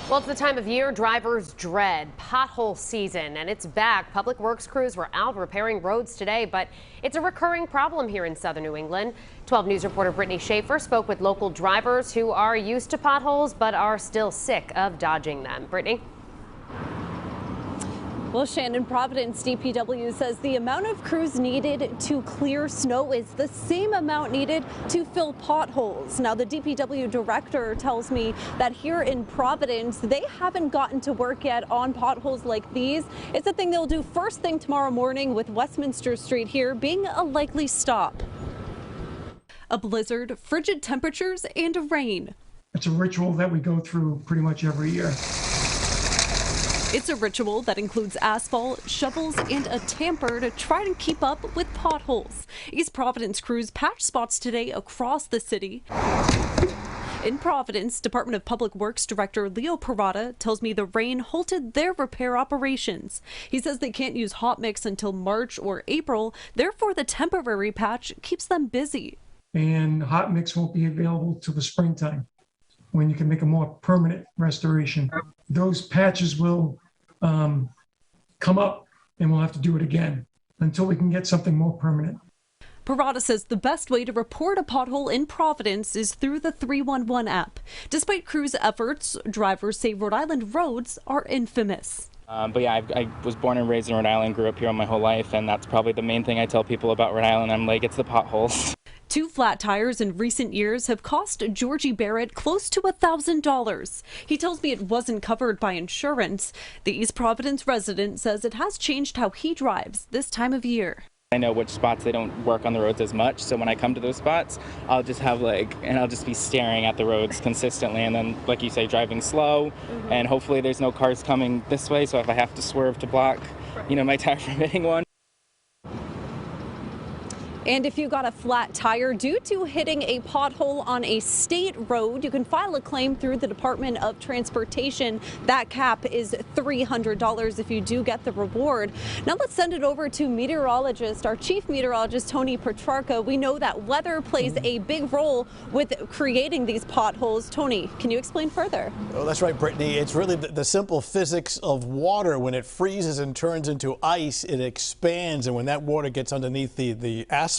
Well, it's the time of year drivers dread, pothole season, and it's back. Public Works crews were out repairing roads today, but it's a recurring problem here in southern New England. 12 News reporter Brittany Schaefer spoke with local drivers who are used to potholes but are still sick of dodging them. Brittany? Well, Shannon, Providence DPW says the amount of crews needed to clear snow is the same amount needed to fill potholes. Now, the DPW director tells me that here in Providence, they haven't gotten to work yet on potholes like these. It's a thing they'll do first thing tomorrow morning, with Westminster Street here being a likely stop. A blizzard, frigid temperatures, and rain. It's a ritual that we go through pretty much every year. It's a ritual that includes asphalt, shovels, and a tamper to try and keep up with potholes. East Providence crews patched spots today across the city. In Providence, Department of Public Works Director Leo Parada tells me the rain halted their repair operations. He says they can't use hot mix until March or April, therefore the temporary patch keeps them busy. And hot mix won't be available till the springtime, when you can make a more permanent restoration. Those patches will come up and we'll have to do it again until we can get something more permanent. Parada says the best way to report a pothole in Providence is through the 311 app. Despite crews' efforts, drivers say Rhode Island roads are infamous. But yeah, I was born and raised in Rhode Island, grew up here all my whole life, and that's probably the main thing I tell people about Rhode Island. I'm like, it's the potholes. 2 flat tires in recent years have cost Georgie Barrett close to $1,000. He tells me it wasn't covered by insurance. The East Providence resident says it has changed how he drives this time of year. I know which spots they don't work on the roads as much, so when I come to those spots, I'll just have I'll just be staring at the roads consistently, and then, like you say, driving slow, and hopefully there's no cars coming this way, so if I have to swerve to block, my tire from hitting one. And if you got a flat tire due to hitting a pothole on a state road, you can file a claim through the Department of Transportation. That cap is $300 if you do get the reward. Now let's send it over to our chief meteorologist, Tony Petrarca. We know that weather plays a big role with creating these potholes. Tony, can you explain further? Oh, that's right, Brittany. It's really the simple physics of water. When it freezes and turns into ice, it expands, and when that water gets underneath the asphalt,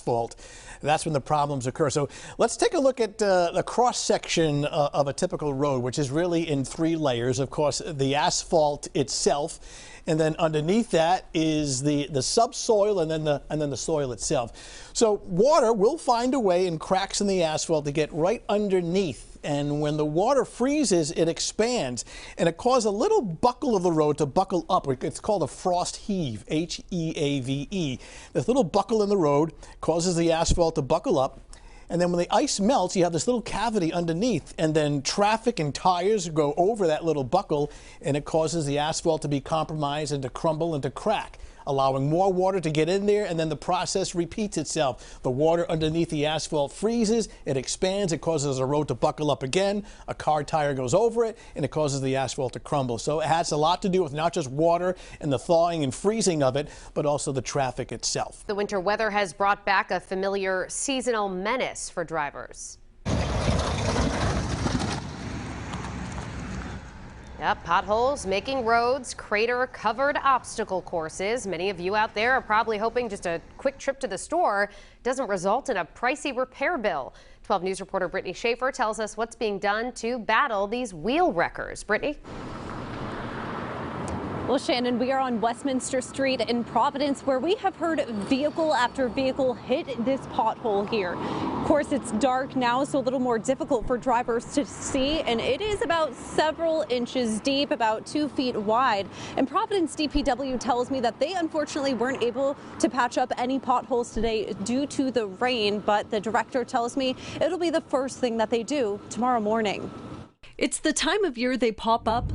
that's when the problems occur. So let's take a look at the cross-section of a typical road, which is really in 3 layers. Of course, the asphalt itself, and then underneath that is the subsoil, and then the soil itself. So water will find a way in cracks in the asphalt to get right underneath. And when the water freezes, it expands, and it causes a little buckle of the road to buckle up. It's called a frost heave, H-E-A-V-E. This little buckle in the road causes the asphalt to buckle up. And then when the ice melts, you have this little cavity underneath, and then traffic and tires go over that little buckle, and it causes the asphalt to be compromised and to crumble and to crack, allowing more water to get in there, and then the process repeats itself. The water underneath the asphalt freezes, it expands, it causes the road to buckle up again, a car tire goes over it, and it causes the asphalt to crumble. So it has a lot to do with not just water and the thawing and freezing of it, but also the traffic itself. The winter weather has brought back a familiar seasonal menace for drivers. Yep, potholes making roads, crater-covered obstacle courses. Many of you out there are probably hoping just a quick trip to the store doesn't result in a pricey repair bill. 12 News reporter Brittany Schaefer tells us what's being done to battle these wheel wreckers. Brittany? Well, Shannon, we are on Westminster Street in Providence, where we have heard vehicle after vehicle hit this pothole here. Of course, it's dark now, so a little more difficult for drivers to see, and it is about several inches deep, about 2 feet wide. And Providence DPW tells me that they unfortunately weren't able to patch up any potholes today due to the rain, but the director tells me it'll be the first thing that they do tomorrow morning. It's the time of year they pop up,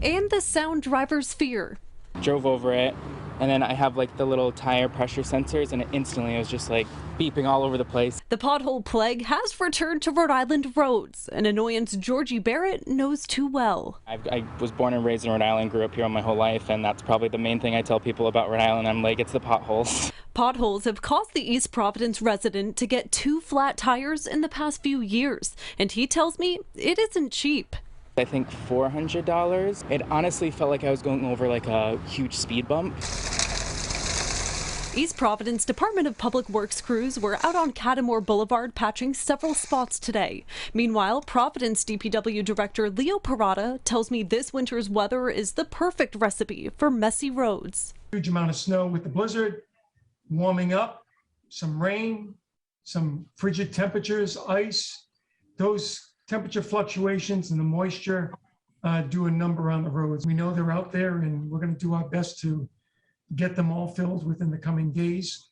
and the sound drivers fear. Drove over it, and then I have the little tire pressure sensors, and instantly it was just beeping all over the place. The pothole plague has returned to Rhode Island roads, an annoyance Georgie Barrett knows too well. I was born and raised in Rhode Island, grew up here all my whole life, and that's probably the main thing I tell people about Rhode Island. I'm like, it's the potholes. Potholes have caused the East Providence resident to get 2 flat tires in the past few years, and he tells me it isn't cheap. I think $400. It honestly felt like I was going over like a huge speed bump. East Providence Department of Public Works crews were out on Catamore Boulevard patching several spots today. Meanwhile, Providence DPW Director Leo Parada tells me this winter's weather is the perfect recipe for messy roads. Huge amount of snow with the blizzard, warming up, some rain, some frigid temperatures, ice. Those temperature fluctuations and the moisture do a number on the roads. We know they're out there, and we're going to do our best to get them all filled within the coming days.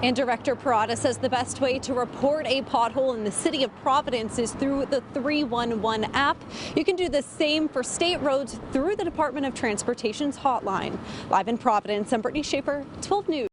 And Director Parada says the best way to report a pothole in the city of Providence is through the 311 app. You can do the same for state roads through the Department of Transportation's hotline. Live in Providence, I'm Brittany Schaefer, 12 News.